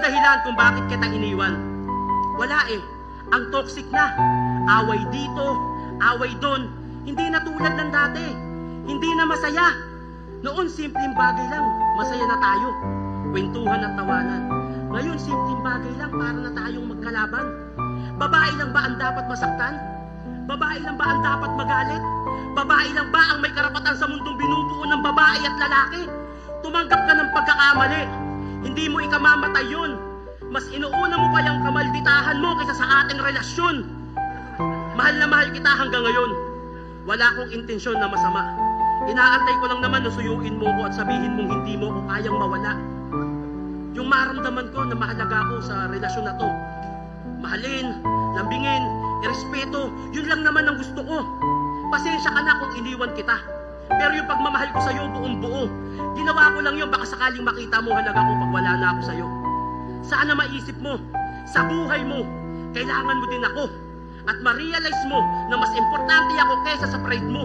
dahilan kung bakit kita iniwan? Wala eh. Ang toxic na. Away dito, away doon. Hindi na tulad ng dati. Hindi na masaya. Noon, simpleng bagay lang. Masaya na tayo. Kwentuhan at tawanan. Ngayon, simpleng bagay lang para na tayong magkalaban. Babae lang ba ang dapat masaktan? Babae lang ba ang dapat magalit? Babae lang ba ang may karapatan sa mundong binubuo ng babae at lalaki? Tumanggap ka ng pagkakamali. Hindi mo ikamamatay yun. Mas inuuna mo pa yung kamalditahan mo kaysa sa ating relasyon. Mahal na mahal kita hanggang ngayon. Wala akong intensyon na masama. Inaantay ko lang naman na suyuin mo ko at sabihin mong hindi mo ko kayang mawala. Yung maramdaman ko na mahalaga ako sa relasyon na to. Mahalin, lambingin, irespeto, yun lang naman ang gusto ko. Pasensya ka na kung iniwan kita. Pero yung pagmamahal ko sa'yo buong buo, ginawa ko lang yun baka sakaling makita mo halaga ko pag wala na ako sa'yo. Sana maisip mo, sa buhay mo, kailangan mo din ako. At ma-realize mo na mas importante ako kaysa sa pride mo.